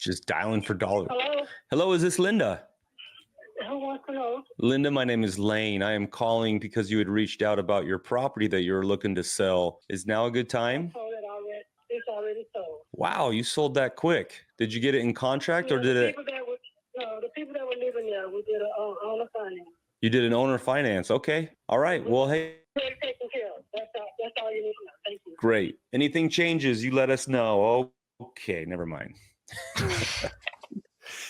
Just dialing for dollars. Hello? Hello, is this Linda? Who wants to know? Linda, my name is Lane. I am calling because you had reached out about your property that you're looking to sell. Is now a good time? I told it already. It's already sold. Wow, you sold that quick. Did you get it in contract or did it? The people that were living there, we did an owner finance. You did an owner finance. Okay. All right. Well, hey. They're taken care of. That's all you need to know. Thank you. Great. Anything changes, you let us know. Oh, okay. Never mind.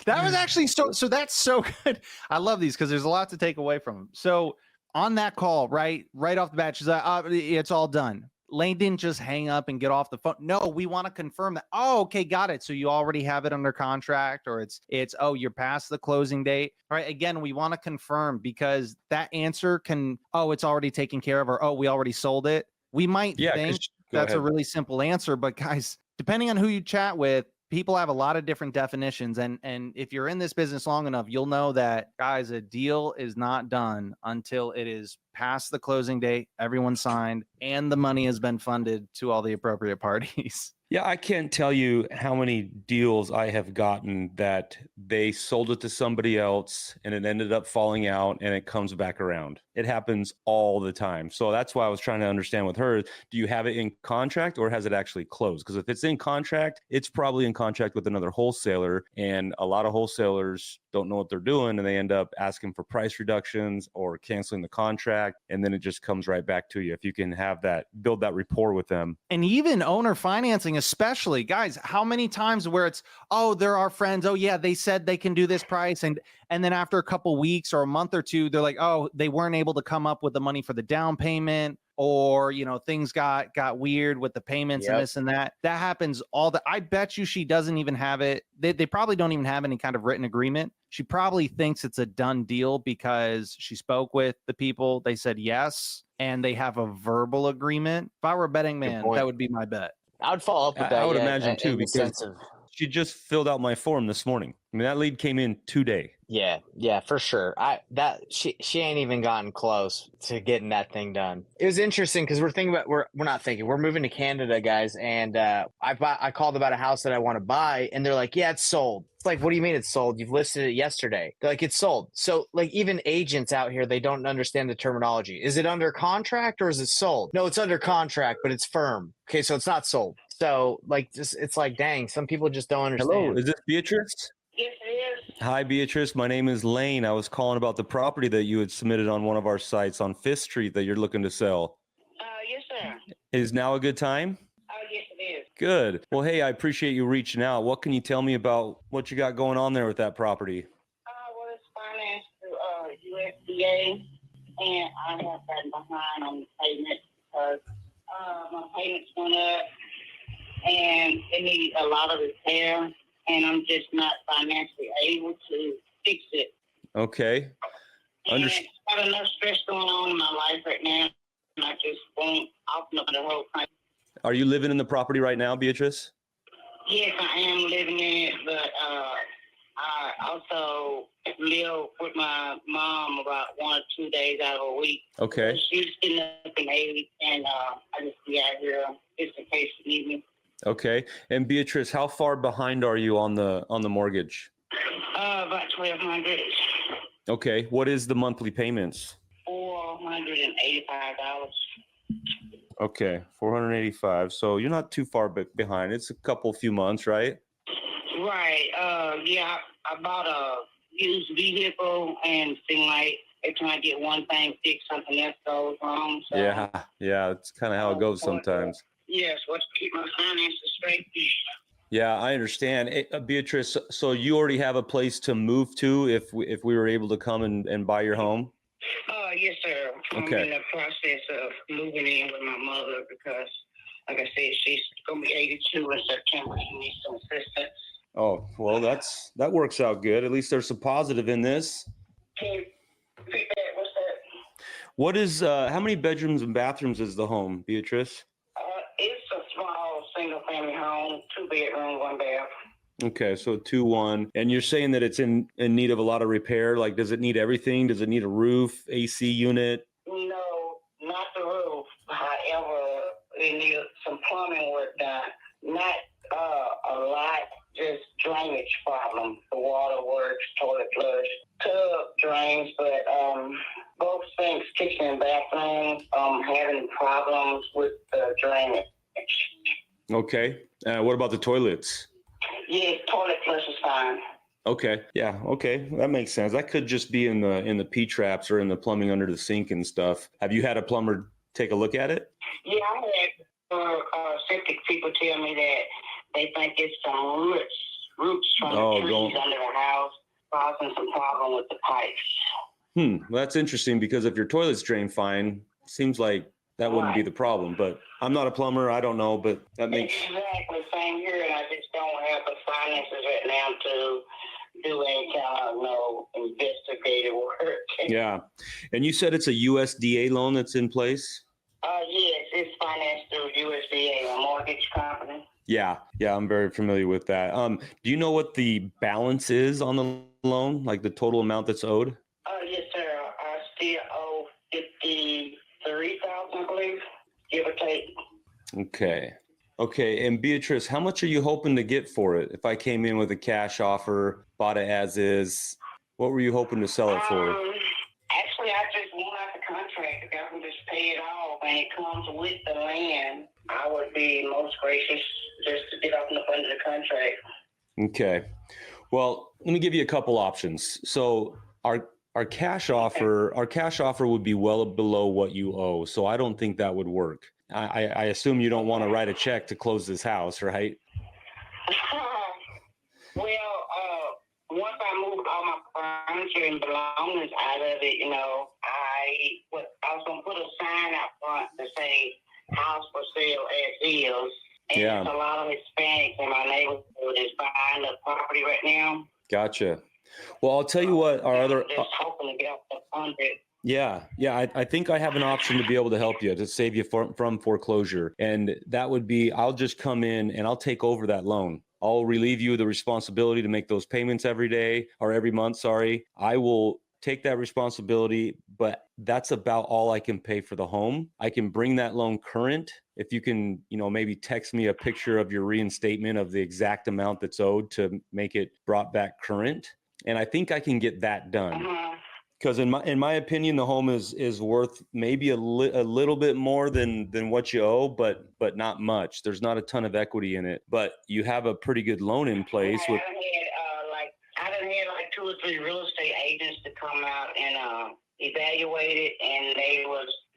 That was actually so that's so good. I love these because there's a lot to take away from them. So on that call, right off the bat, she's like, it's all done. Lane didn't just hang up and get off the phone. No, we want to confirm that. Oh, okay, got it. So you already have it under contract, or it's oh, you're past the closing date. All right. Again, we want to confirm because that answer can, oh, it's already taken care of, or oh, we already sold it. We might think that's a really simple answer, but guys, depending on who you chat with, people have a lot of different definitions. And if you're in this business long enough, you'll know that, guys, a deal is not done until it is past the closing date, everyone signed, and the money has been funded to all the appropriate parties. Yeah, I can't tell you how many deals I have gotten that they sold it to somebody else and it ended up falling out and it comes back around. It happens all the time. So that's why I was trying to understand with her, do you have it in contract or has it actually closed? Because if it's in contract, it's probably in contract with another wholesaler, and a lot of wholesalers don't know what they're doing and they end up asking for price reductions or canceling the contract, and then it just comes right back to you. If you can have that, build that rapport with them. And even owner financing, especially, guys, how many times where it's, oh, they're our friends, oh yeah, they said they can do this price, and then after a couple weeks or a month or two, they're like, oh, they weren't able to come up with the money for the down payment, or things got weird with the payments and this and that. That happens I bet you she doesn't even have it. They probably don't even have any kind of written agreement. She probably thinks it's a done deal because she spoke with the people, they said yes, and they have a verbal agreement. If I were a betting man, that would be my bet. I would follow up with that. I would imagine too, because she just filled out my form this morning. I mean, that lead came in today. Yeah, for sure. She ain't even gotten close to getting that thing done. It was interesting because we're moving to Canada, guys, and I called about a house that I want to buy, and they're like, yeah, it's sold. It's like, what do you mean it's sold? You've listed it yesterday. They're like, it's sold. So like, even agents out here, they don't understand the terminology. Is it under contract or is it sold? No, it's under contract, but it's firm. Okay, so it's not sold. So like, it's like, dang, some people just don't understand. Hello, is this Beatrice? Yes, it is. Hi, Beatrice. My name is Lane. I was calling about the property that you had submitted on one of our sites on 5th Street that you're looking to sell. Yes, sir. Is now a good time? Yes, it is. Good. Well, hey, I appreciate you reaching out. What can you tell me about what you got going on there with that property? Well, it's financed through USDA, and I have gotten behind on the payment because my payments went up, and it needs a lot of repair, and I'm just not financially able to fix it. Okay. And I've got enough stress going on in my life right now, and I just won't open up the whole thing. Are you living in the property right now, Beatrice? Yes, I am living in it, but I also live with my mom about 1 or 2 days out of a week. Okay. So she's getting up in age, and I just be out here just in case she needs me. Okay. And Beatrice, how far behind are you on the mortgage? About $1,200. Okay. What is the monthly payments? $485. Okay, 485. So you're not too far behind. It's a few months, right? Right. Yeah, I bought a used vehicle, and seemed like every time I get one thing fixed, something else goes wrong. So, yeah, it's kind of how it goes sometimes. Yes, what's to keep my finances straight. Yeah, I understand. Hey, Beatrice, so you already have a place to move to if we were able to come and buy your home? Yes, sir. Okay. I'm in the process of moving in with my mother because, like I said, she's going to be 82 in September. She needs some assistance. Oh, well, that works out good. At least there's some positive in this. What's that? What is, how many bedrooms and bathrooms is the home, Beatrice? It's a small single-family home, 2 bedroom, 1 bath. Okay, so 2-1. And you're saying that it's in need of a lot of repair? Like, does it need everything? Does it need a roof, AC unit? No, not the roof. However, it needs some plumbing work done. Not a lot, just drain drainage problem. The water works, toilet flush, tub drains, but both sinks, kitchen and bathroom, having problems with the drainage. Okay. What about the toilets? Yes, toilet flush is fine. Okay. Yeah. Okay. That makes sense. That could just be in the P traps or in the plumbing under the sink and stuff. Have you had a plumber take a look at it? Yeah, I had septic people tell me that they think it's some roots from the trees under the house causing some problem with the pipes. Well, that's interesting because if your toilets drain fine, seems like that wouldn't be the problem. But I'm not a plumber. I don't know, but that makes exactly same here, and I just don't have the finances right now to do any kind of investigative work. Yeah. And you said it's a USDA loan that's in place? Yes, it's financed through USDA, a mortgage company. Yeah, I'm very familiar with that. Do you know what the balance is on the loan, like the total amount that's owed? Yes, sir. I still owe $53,000, I believe, give or take. Okay. And Beatrice, how much are you hoping to get for it? If I came in with a cash offer, bought it as is, what were you hoping to sell it for? Actually, I just want out the contract. If I can just pay it off and it comes with the land, I would be most gracious just to get off and up under the contract. Okay. Well, let me give you a couple options. So our cash offer would be well below what you owe. So I don't think that would work. I assume you don't want to write a check to close this house, right? Well, once I moved all my furniture and belongings out of it, I was going to put a sign out front to say house for sale as is. And there's a lot of Hispanics in my neighborhood is buying the property right now. Gotcha. Well, I'll tell you what, just hoping to get up to 100. Yeah. I think I have an option to be able to help you, to save you from foreclosure. And that would be, I'll just come in and I'll take over that loan. I'll relieve you of the responsibility to make those payments every day or every month. Sorry. I will take that responsibility, but that's about all I can pay for the home. I can bring that loan current. If you can, maybe text me a picture of your reinstatement of the exact amount that's owed to make it brought back current. And I think I can get that done. Because in my opinion, the home is worth maybe a little bit more than what you owe, but not much. There's not a ton of equity in it, but you have a pretty good loan in place. I done had like 2 or 3 real estate agents to come out and evaluate it, and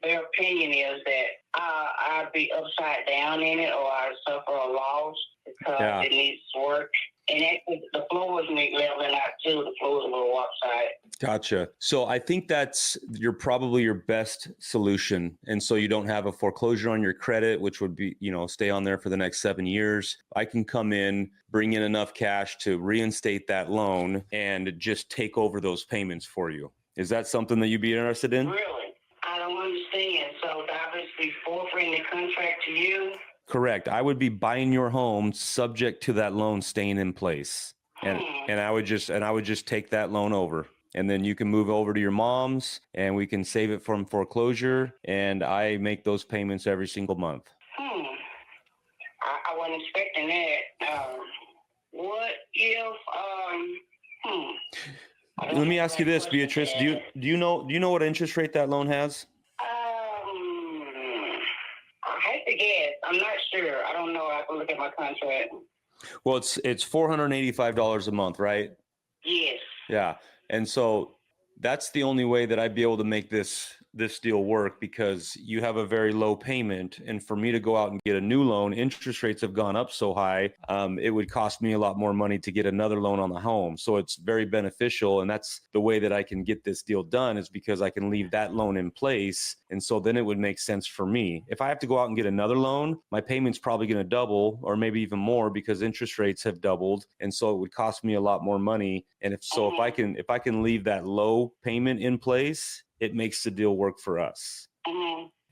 their opinion is that I'd be upside down in it, or I'd suffer a loss because it needs work. And actually, the floors need leveling out too. The floors a little lopsided. Gotcha. So I think that's probably your best solution. And so you don't have a foreclosure on your credit, which would be, stay on there for the next 7 years. I can come in, bring in enough cash to reinstate that loan and just take over those payments for you. Is that something that you'd be interested in? Really? I don't understand. So obviously forfeiting the contract to you? Correct. I would be buying your home subject to that loan staying in place. And I would just take that loan over. And then you can move over to your mom's and we can save it from foreclosure. And I make those payments every single month. I wasn't expecting that. What if Let me ask you this, Beatrice. Do you know what interest rate that loan has? I hate to guess. I'm not sure. I don't know. I can look at my contract. Well, it's $485 a month, right? Yes. Yeah. And so that's the only way that I'd be able to make this deal work, because you have a very low payment. And for me to go out and get a new loan, interest rates have gone up so high, it would cost me a lot more money to get another loan on the home. So it's very beneficial. And that's the way that I can get this deal done, is because I can leave that loan in place. And so then it would make sense for me. If I have to go out and get another loan, my payment's probably going to double or maybe even more, because interest rates have doubled. And so it would cost me a lot more money. And if I can leave that low payment in place, it makes the deal work for us.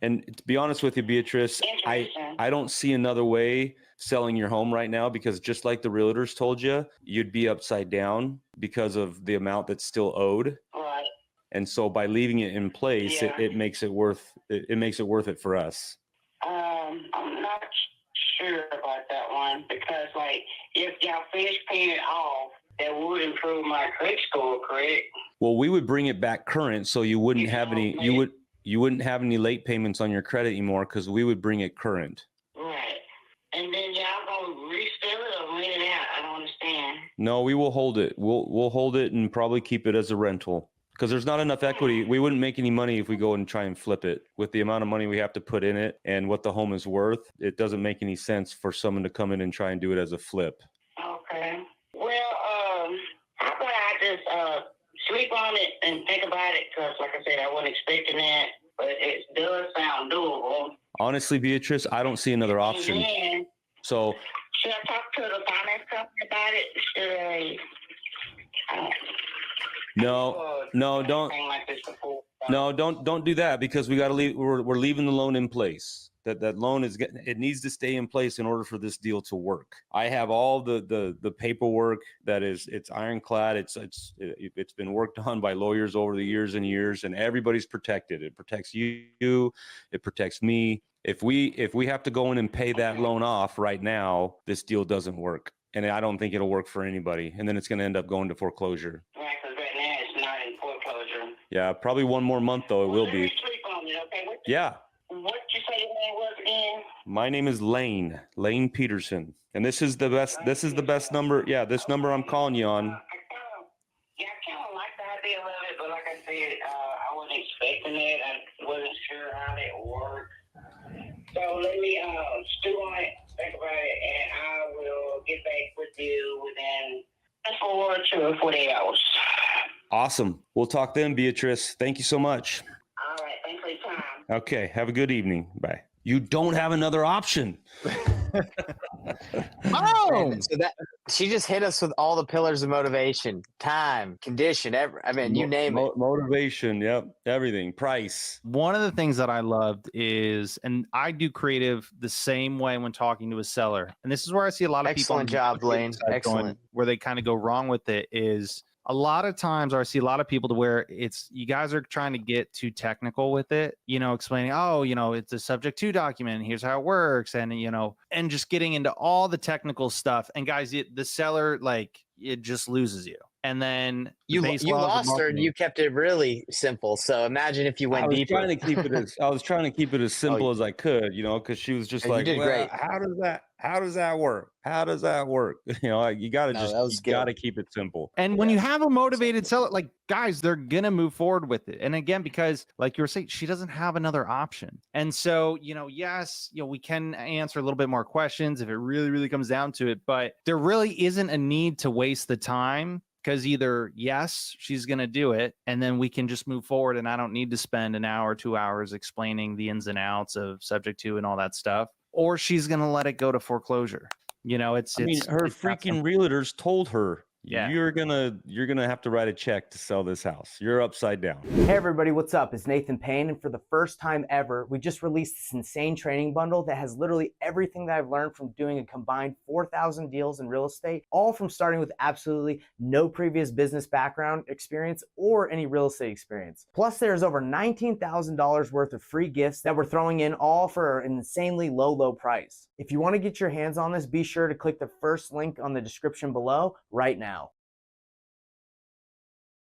And to be honest with you, Beatrice, I don't see another way selling your home right now, because just like the realtors told you, you'd be upside down because of the amount that's still owed. Right. And so by leaving it in place, it makes it worth it for us. I'm not sure about that one because, like, if y'all finish paying it off, that would improve my credit score, correct? Well, we would bring it back current, so you wouldn't have any. You wouldn't have any late payments on your credit anymore because we would bring it current. Right. And then y'all gonna resell it or rent it out? I don't understand. No, we will hold it. We'll hold it and probably keep it as a rental because there's not enough equity. We wouldn't make any money if we go and try and flip it. With the amount of money we have to put in it and what the home is worth, it doesn't make any sense for someone to come in and try and do it as a flip. Okay. Well, how about I just sleep on it and think about it? Because, like I said, I wasn't expecting that, but it does sound doable. Honestly, Beatrice, I don't see another option. Then, So should I talk to the finance company about it? Should I? No, don't. Like this before? No, don't do that because we got to leave. We're leaving the loan in place. That loan it needs to stay in place in order for this deal to work. I have all the paperwork it's ironclad. It's been worked on by lawyers over the years and years, and everybody's protected. It protects you. It protects me. If we have to go in and pay that loan off right now, this deal doesn't work, and I don't think it'll work for anybody. And then it's going to end up going to foreclosure. Right, because right now it's not in foreclosure. Yeah, probably one more month though. It will be. Sleep on it, okay? Yeah. What you say your name was again? My name is Lane Peterson, and this is the best. This is the best number. Yeah, this number I'm calling you on. I kind of like the idea of it, but like I said, I wasn't expecting it. I wasn't sure how that worked. So let me stew on it, think about it, and I will get back with you within 4 to 48 hours. Awesome. We'll talk then, Beatrice. Thank you so much. All right. Thanks for your time. Okay. Have a good evening. Bye. You don't have another option. Oh, So that she just hit us with all the pillars of motivation, time, condition, you name it. Motivation. Yep. Everything. Price. one of the things that I loved is, and I do creative the same way when talking to a seller. And this is where I see a lot of Excellent people. job, Blaine. Excellent. Where they kind of go wrong with it is a lot of times, or I see a lot of people to where it's you guys are trying to get too technical with it, explaining, it's a subject to document. And here's how it works. And, and just getting into all the technical stuff. And guys, the seller, it just loses you. And then You lost her and you kept it really simple. So imagine if you went deeper. I was trying to keep it as simple as I could, because she was just like, you did great. How does that work? How does that work? You got to keep it simple. And when you have a motivated seller, guys, they're going to move forward with it. And again, because like you were saying, she doesn't have another option. And so, yes, we can answer a little bit more questions if it really, really comes down to it, but there really isn't a need to waste the time. Because either, yes, she's going to do it, and then we can just move forward, and I don't need to spend an hour, 2 hours explaining the ins and outs of subject to and all that stuff, or she's going to let it go to foreclosure. Her freaking realtors told her, yeah, you're gonna have to write a check to sell this house. You're upside down. Hey everybody, what's up? It's Nathan Payne, and for the first time ever, we just released this insane training bundle that has literally everything that I've learned from doing a combined 4,000 deals in real estate, all from starting with absolutely no previous business background experience or any real estate experience. Plus, there's over $19,000 worth of free gifts that we're throwing in, all for an insanely low price. If you want to get your hands on this, be sure to click the first link on the description below right now.